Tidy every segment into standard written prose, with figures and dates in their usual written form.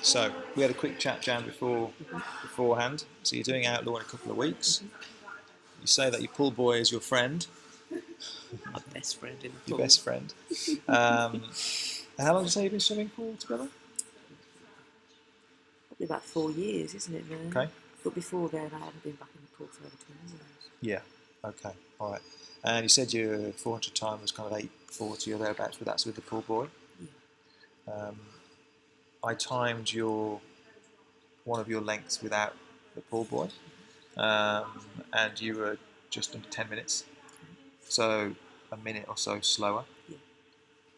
So we had a quick chat, Jan, beforehand. So you're doing outlaw in a couple of weeks. You say that your pool boy is your friend. My best friend in the pool. Your best friend. How long did you say you've been swimming pool together? Probably about 4 years, isn't it, now? Okay. But before then, I hadn't been back in the pool for over 20 years. Yeah. Okay. All right. And you said your 400 time was kind of 840 or thereabouts, but that's with the pool boy. Yeah. I timed one of your lengths without the pool boy, and you were just under 10 minutes. So a minute or so slower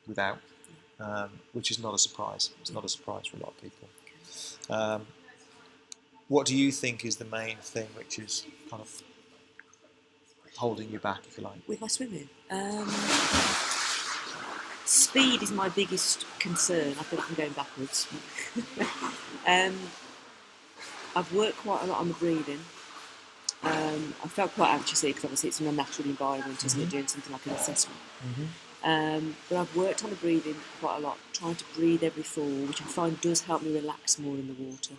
without, which is not a surprise. It's not a surprise for a lot of people. What do you think is the main thing which is kind of holding you back, if you like? With my swimming? Speed is my biggest concern. I feel like I'm going backwards. I've worked quite a lot on the breathing. I felt quite anxious here because obviously it's an unnatural environment, isn't it, doing something like an assessment. But I've worked on the breathing quite a lot, trying to breathe every fall, which I find does help me relax more in the water.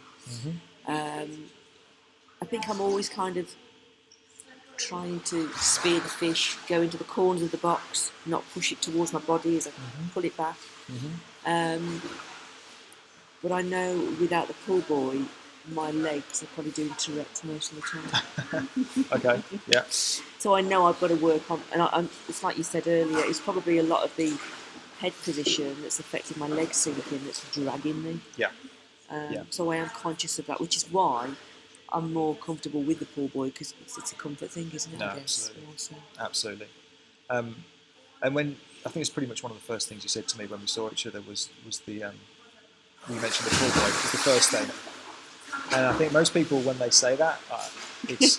I think I'm always kind of trying to spear the fish, go into the corners of the box, not push it towards my body as I pull it back. But I know without the pull buoy, my legs are probably doing Tourette's most of the time. Okay, yeah. So I know I've got to work on, and it's like you said earlier, it's probably a lot of the head position that's affecting my leg sinking that's dragging me. Yeah. So I am conscious of that, which is why I'm more comfortable with the pool boy, because it's a comfort thing, isn't it? No, I guess. absolutely. And when I think it's pretty much one of the first things you said to me when we saw each other was the you mentioned the pool boy. It was the first thing, and I think most people when they say that, it's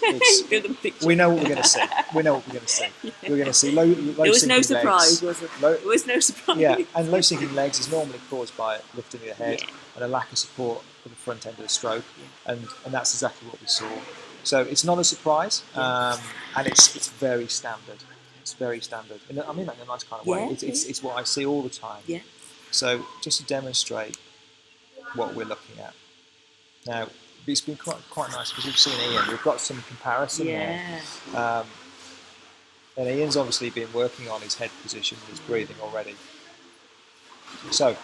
we know what we're going to see. We know what we're going to see. We're going to see low there was no surprise, legs. was it? There was no surprise. Yeah, and low sinking legs is normally caused by lifting your head and a lack of support for the front end of the stroke, and that's exactly what we saw. So it's not a surprise, and it's very standard. It's very standard. And I mean that in a nice kind of way. It's what I see all the time. Yeah. So just to demonstrate what we're looking at. Now, it's been quite nice because we've seen Ian. We've got some comparison there. And Ian's obviously been working on his head position and his breathing already. So,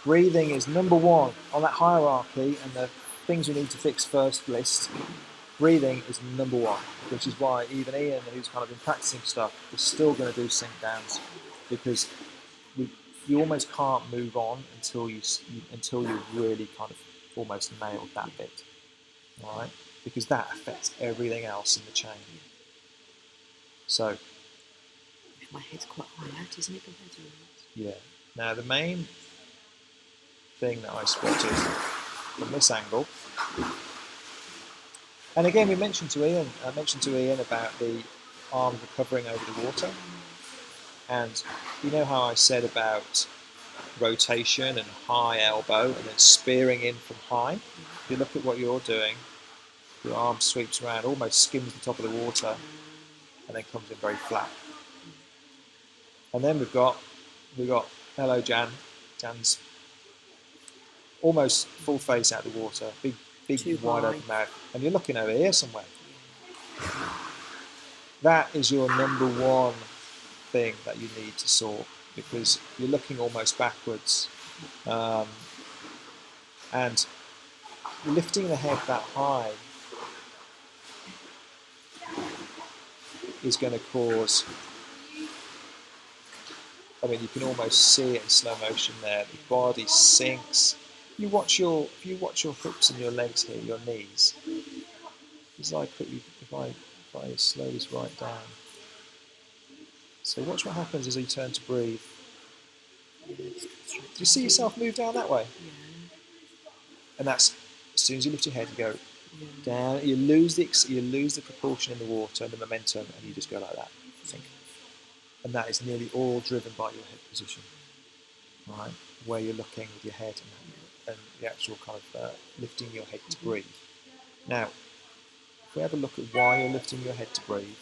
breathing is number one on that hierarchy and the things we need to fix first list. Breathing is number one, which is why even Ian, who's kind of been practicing stuff, is still going to do sink downs because you almost can't move on until you've really kind of almost nailed that bit, all right? Because that affects everything else in the chain. So, my head's quite high out, isn't it? Yeah. Now the main thing that I spotted from this angle, and again I mentioned to Ian about the arm recovering over the water, and you know how I said about rotation and high elbow and then spearing in from high. If you look at what you're doing, your arm sweeps around, almost skims the top of the water, and then comes in very flat. And then we've got hello Jan. Jan's almost full face out of the water, big wide open mouth, and you're looking over here somewhere. That is your number one thing that you need to sort, because you're looking almost backwards, and lifting the head that high is going to cause, I mean, you can almost see it in slow motion there. The body sinks. If you watch your hips and your legs here, your knees. It's like if I slow this right down. So watch what happens as you turn to breathe. Do you see yourself move down that way? And that's as soon as you lift your head, you go down. You lose the proportion in the water and the momentum, and you just go like that. Sink. And that is nearly all driven by your head position, right? Where you're looking with your head and the actual kind of lifting your head to breathe. Now, if we have a look at why you're lifting your head to breathe,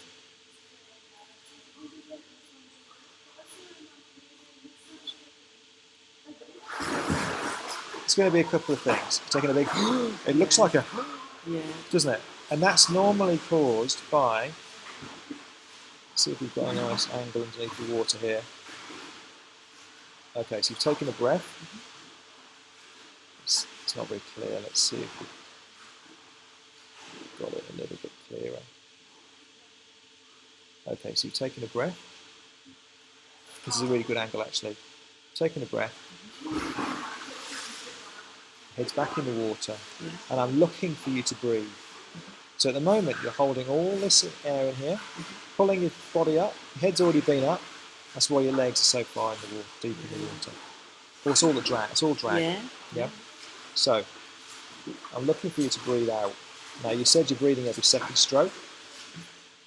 it's going to be a couple of things. Taking a big, it looks like a, Yeah. doesn't it? And that's normally caused by, see if we've got a nice angle underneath the water here. Okay, so you've taken a breath. It's not very clear. Let's see if we've got it a little bit clearer. Okay, so you've taken a breath. This is a really good angle, actually. Taking a breath. Head's back in the water. Yeah. And I'm looking for you to breathe. So at the moment, you're holding all this air in here, pulling your body up. Your head's already been up. That's why your legs are so far in the water, deep in the water. Well, it's all the drag. It's all drag. Yeah. So I'm looking for you to breathe out. Now, you said you're breathing every second stroke.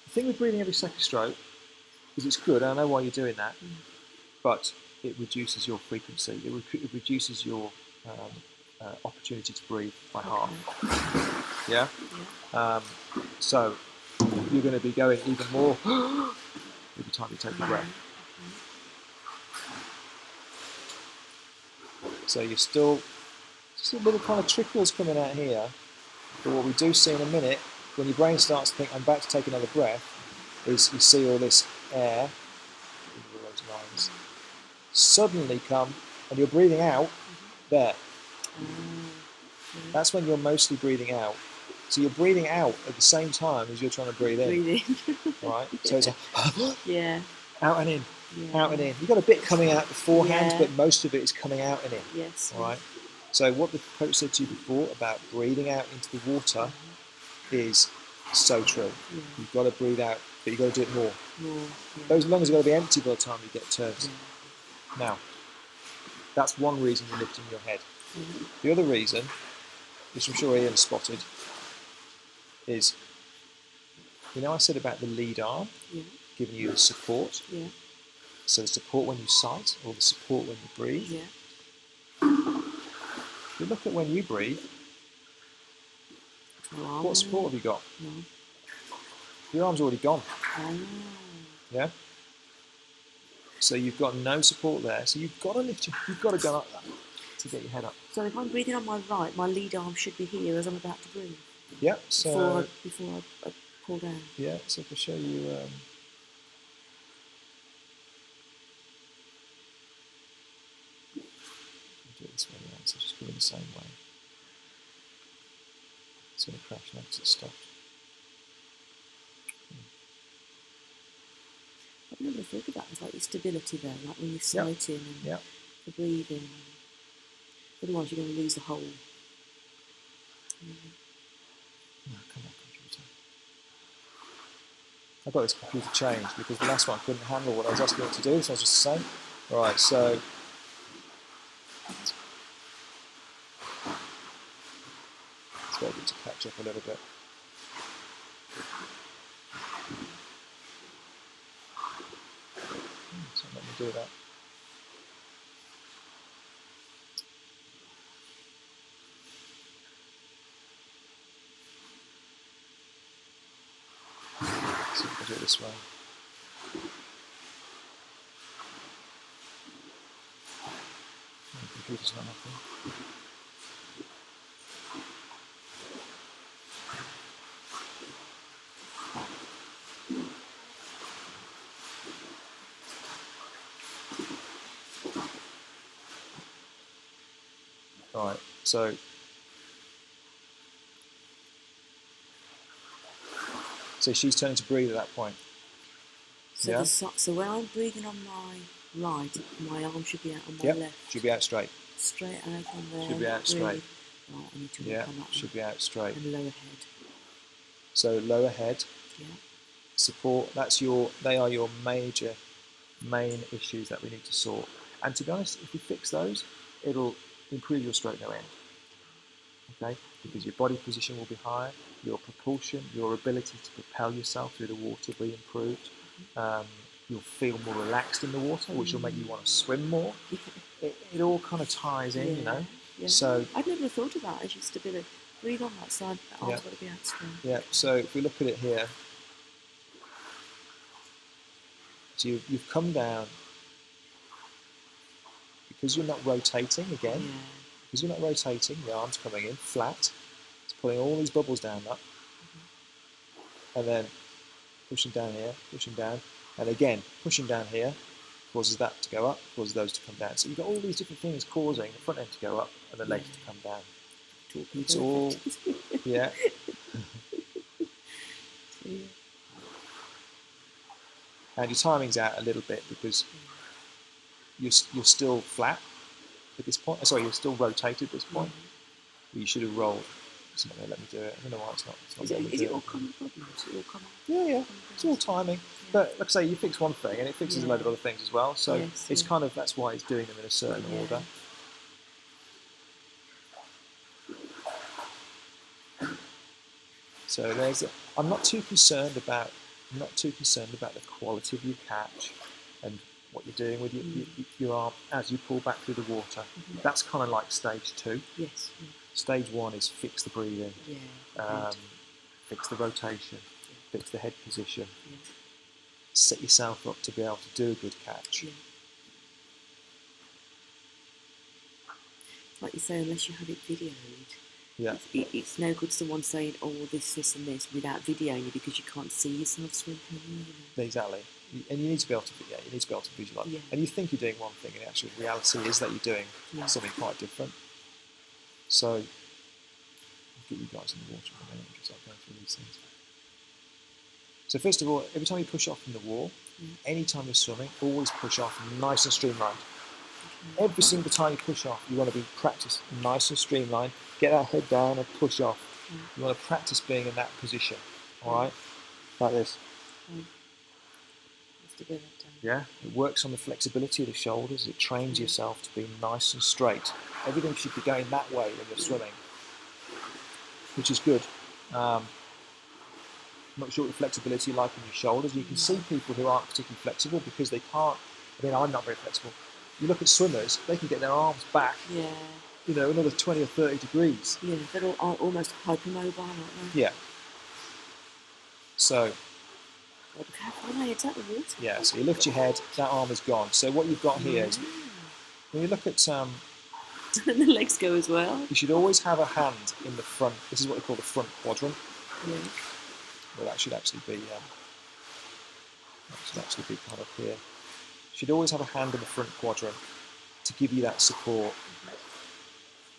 The thing with breathing every second stroke is it's good. I know why you're doing that, but it reduces your frequency. It reduces your opportunity to breathe by half. Yeah. So you're going to be going even more every time you take a breath. So you're still just a little kind of trickles coming out here. But what we do see in a minute, when your brain starts to think, I'm about to take another breath, is you see all this air, all those lines, suddenly come, and you're breathing out there. That's when you're mostly breathing out. So you're breathing out at the same time as you're trying to breathe in. Right? So it's a out and in, out and in. You've got a bit coming out beforehand, but most of it is coming out and in. Yes. All right? So what the coach said to you before about breathing out into the water is so true. Yeah. You've got to breathe out, but you've got to do it more. Those lungs have got to be empty by the time you get turns. Now, that's one reason you're lifting your head. The other reason, which I'm sure Ian spotted, is, you know I said about the lead arm giving you the support? Yeah. So the support when you sight, or the support when you breathe? Yeah. If you look at when you breathe, what support have you got? No. Your arm's already gone. Yeah? So you've got no support there. So you've got to lift you've got to go up that to get your head up. So if I'm breathing on my right, my lead arm should be here as I'm about to breathe. Yeah. So before I pull down. Yeah. So if I show you, do it this way. Yeah. So just go in the same way. It's going to crash now because it's stopped. I've never thought of that as like your stability there, like when you're sighting and the breathing. Otherwise, you're going to lose the whole. No, come on, computer. I got this computer changed because the last one couldn't handle what I was asking it to do. This one's just the same. Right, so. It's very good to catch up a little bit. So let me do that. So I'll do it this way. The computer's not happy. Right, so she's turning to breathe at that point. So, so when I'm breathing on my right, my arm should be out on my left. Should be out straight. Straight out on there. Should be out straight. Right, I need to work on that. Should be out straight. And lower head. So lower head. Yeah. Support. They are your main issues that we need to sort. And to be honest, if we fix those, it'll improve your stroke no end. Okay, because your body position will be higher, your propulsion, your ability to propel yourself through the water will be improved. You'll feel more relaxed in the water, which will make you want to swim more. It all kind of ties in, you know. Yeah. So I'd never thought of that as your stability. Breathe on that side, the arm's got to be out straight. Yeah. So if we look at it here, so you've come down because you're not rotating again. because you're not rotating, the arm's coming in flat, it's pulling all these bubbles down that, and then pushing down here, pushing down, and again, pushing down here causes that to go up, causes those to come down. So you've got all these different things causing the front end to go up and the legs to come down. It's all, yeah. And your timing's out a little bit because you're still flat at this point. Sorry, you're still rotated at this point. You should have rolled. It's not going to let me do it. I don't know why it's not letting me do it. Is it all common problems? Yeah. It's all timing. But like I say, you fix one thing and it fixes a load of other things as well. So it's kind of, that's why it's doing them in a certain order. So I'm not too concerned about the quality of your catch and what you're doing with your arm as you pull back through the water. That's kind of like stage 2. Yes. Stage 1 is fix the breathing, fix the rotation, fix the head position, set yourself up to be able to do a good catch. Like you say, unless you have it videoed, it's no good someone saying, oh, this and this without videoing you, because you can't see yourself swim. Exactly. And you need to be able to visualize. And you think you're doing one thing, and actually the reality is that you're doing something quite different. So I'll get you guys in the water for a minute and start going through these things. So first of all, every time you push off from the wall, anytime you're swimming, always push off nice and streamlined. Every single time you push off, you want to be practice nice and streamlined. Get that head down and push off. You want to practice being in that position, all right? Like this. Yeah, it works on the flexibility of the shoulders. It trains yourself to be nice and straight. Everything should be going that way when you're swimming, which is good. I'm not sure what the flexibility like in your shoulders. You can see people who aren't particularly flexible because they can't. I mean, I'm not very flexible. You look at swimmers; they can get their arms back. Another 20 or 30 degrees. Yeah, they're all almost hypermobile, aren't they? Yeah. So. Look how far my head's out of the water. Yeah, so you lift your head, that arm is gone. So what you've got here is, when you look at... and the legs go as well. You should always have a hand in the front. This is what we call the front quadrant. Yeah. Well, that should actually be kind of here. You should always have a hand in the front quadrant to give you that support.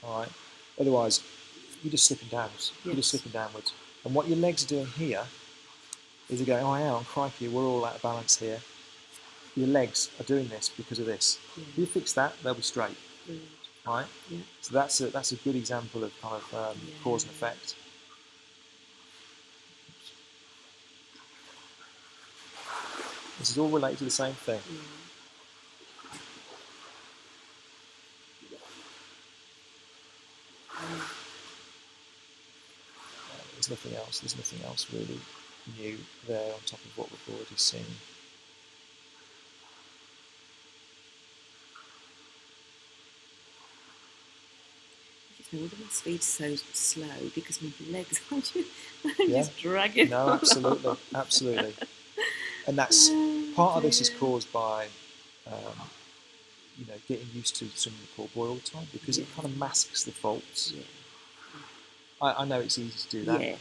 All right. Otherwise, you're just slipping downwards. You're just slipping downwards. And what your legs are doing here is you're going, oh, hang on, crikey, we're all out of balance here. Your legs are doing this because of this. If you fix that, they'll be straight. Right? Yeah. So that's a good example of kind of cause and effect. This is all related to the same thing. There's nothing else really new there on top of what we've already seen. I wonder why speed's so slow, because my legs are just dragging. No, absolutely. And that's part of this is caused by getting used to swimming the pool boy all the time, because it kind of masks the faults. I know it's easy to do that.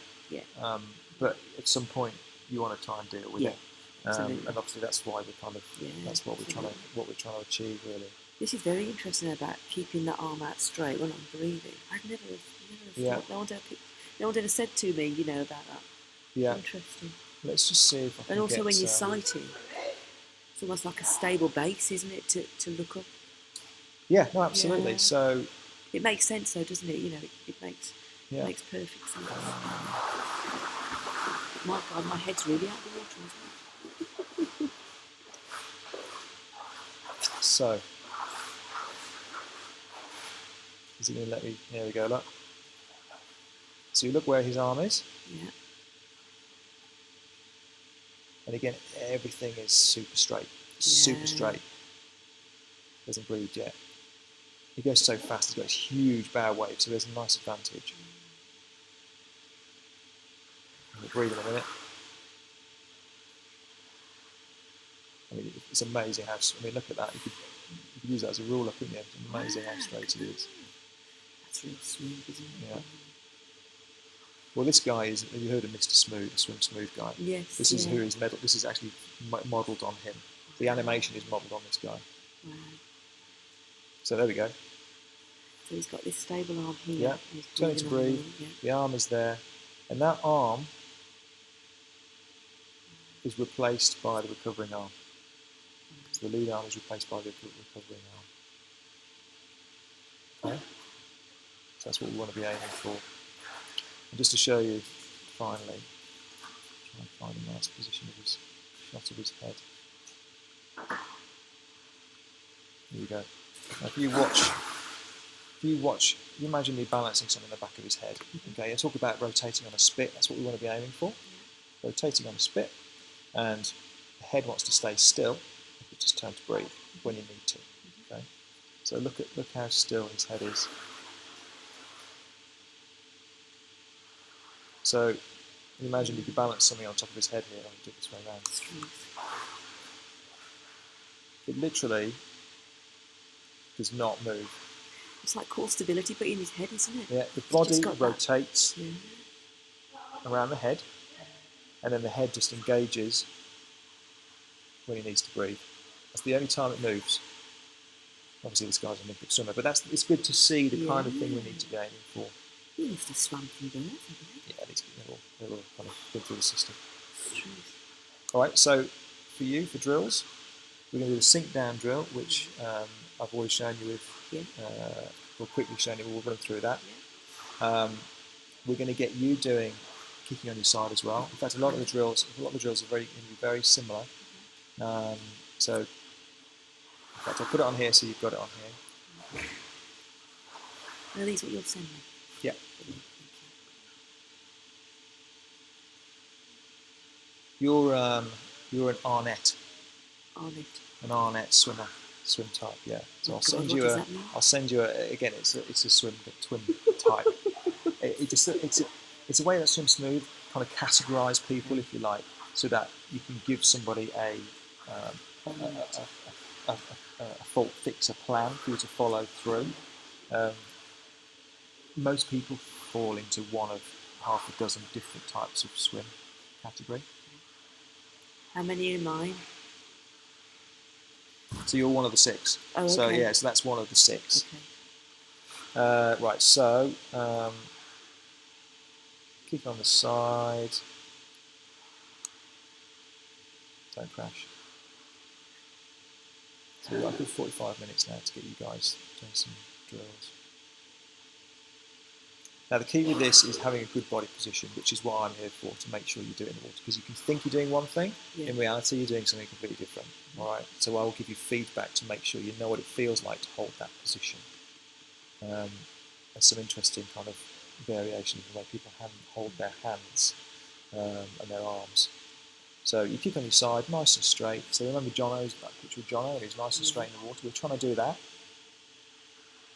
But at some point you want to try and deal with it. And obviously that's why that's what we're trying to achieve really. This is very interesting about keeping that arm out straight when I'm breathing. I'd never thought. No one ever said to me, about that. Yeah. Interesting. Let's just see if I can. And also when you're sighting, it's almost like a stable base, isn't it, to look up? Yeah, no, absolutely. So it makes sense though, doesn't it? It makes perfect sense. My God, my head's really out of the water, isn't it? So, is he going to let me? There we go, look. So you look where his arm is. Yeah. And again, everything is super straight. Super straight. Doesn't breathe yet. He goes so fast, he's got this huge bow wave, so there's a nice advantage. We'll breathe in a minute. I mean, it's amazing how. I mean, look at that. You could use that as a ruler, couldn't you? It's amazing how straight it is. That's real smooth, isn't it? Yeah. Well, this guy is. Have you heard of Mr. Smooth, the Swim Smooth guy? Yes. This is who is medal. This is actually modelled on him. The animation is modelled on this guy. Wow. So there we go. So he's got this stable arm here. Yeah. He's Turning to breathing on breathe. the wall, The arm is there, and that arm is replaced by the recovering arm. So the lead arm is replaced by the recovering arm. Okay. So that's what we want to be aiming for. And just to show you, finally, try and find a nice position of his shot of his head. Here you go. Now if you watch, you imagine me balancing something on the back of his head. Okay, I talk about rotating on a spit. That's what we want to be aiming for. Rotating on a spit, and the head wants to stay still. You just turn to breathe when you need to. Okay, so look how still his head is. So imagine you could balance something on top of his head here. I'll do it this way around. It literally does not move. It's like core stability, but in his head, isn't it? Yeah, the body rotates around the head, and then the head just engages when he needs to breathe. That's the only time it moves. Obviously, this guy's an Olympic swimmer, but it's good to see the kind of thing we need to be aiming for. He must have swam through birth, haven't they? Yeah, they've all kind of been through the system. True. All right, so for drills, we're going to do the sink down drill, which I've already shown you with. We'll quickly show you. We'll run through that. We're going to get you doing kicking on your side as well. In fact, a lot of the drills are going to be very similar. So, in fact, I'll put it on here so you've got it on here. Are these what you'll send me? Yeah. You're an Arnett. An Arnett swimmer, swim type. Yeah. So I'll send you a. I'll send you a. Again, it's a swim type. It's a way that Swim Smooth kind of categorise people, if you like, so that you can give somebody a fault fixer plan for you to follow through. Most people fall into one of half a dozen different types of swim category. How many are mine? So you're one of the 6. Oh, okay. So yeah, so that's one of the 6. Okay. Right, so kick on the side. Don't crash. So we've got a good 45 minutes now to get you guys doing some drills. Now the key with this is having a good body position, which is what I'm here for, to make sure you do it in the water. Because you can think you're doing one thing, in reality you're doing something completely different. All right. So I will give you feedback to make sure you know what it feels like to hold that position. There's some interesting kind of variations in the way people hold their hands and their arms. So you kick on your side, nice and straight. So remember Jono's, that picture of Jono, and he's nice and straight in the water. We're trying to do that.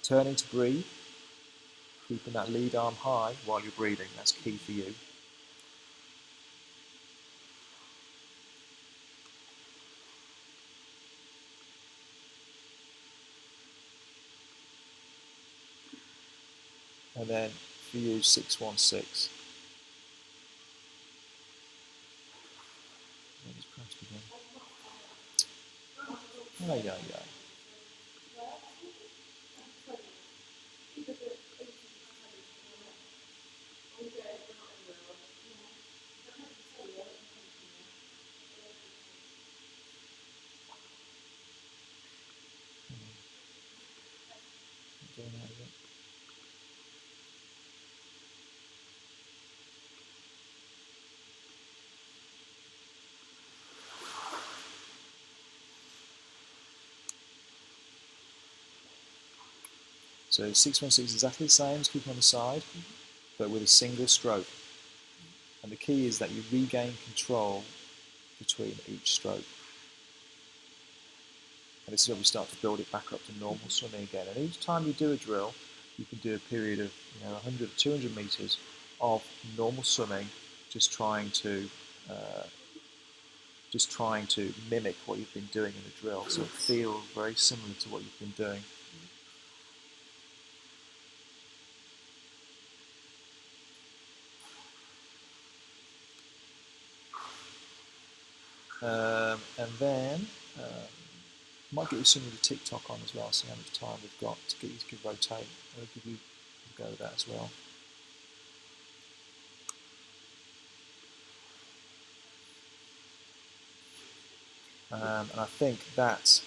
Turning to breathe. Keeping that lead arm high while you're breathing. That's key for you. And then for you, 616. It's crashed again. Yeah. Doing that again. So 616 is exactly the same as keeping on the side, but with a single stroke. And the key is that you regain control between each stroke. And this is where we start to build it back up to normal swimming again. And each time you do a drill, you can do a period of 100 or 200 meters of normal swimming, just trying to mimic what you've been doing in the drill. So it feels very similar to what you've been doing. And then might get you soon with the TikTok on as well, see how much time we've got to get you to rotate. I'll give you a go with that as well. And I think that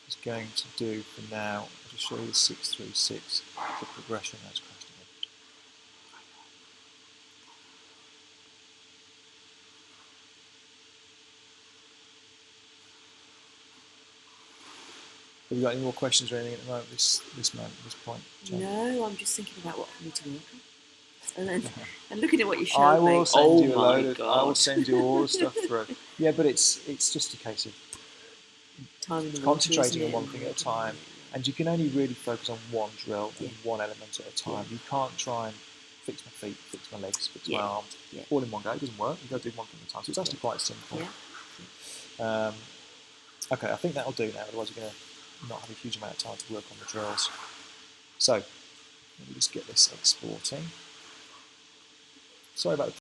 is going to do for now. I'll just show you the 636, the progression that's crashed again. Have you got any more questions or anything at the moment, this point, Jen? No, I'm just thinking about what I need to work on. And looking at what you showed I me, will send you a my load of. God. I will send you all the stuff through. Yeah, but it's just a case of time in the concentrating water, on one thing at a time, and you can only really focus on one drill and one element at a time. You can't try and fix my feet, fix my legs, fix my arms all in one go. It doesn't work. You've got to do one thing at a time. So it's actually quite simple. Okay, I think that'll do now. Otherwise, we're going to not have a huge amount of time to work on the drills. So let me just get this exporting. Sorry about the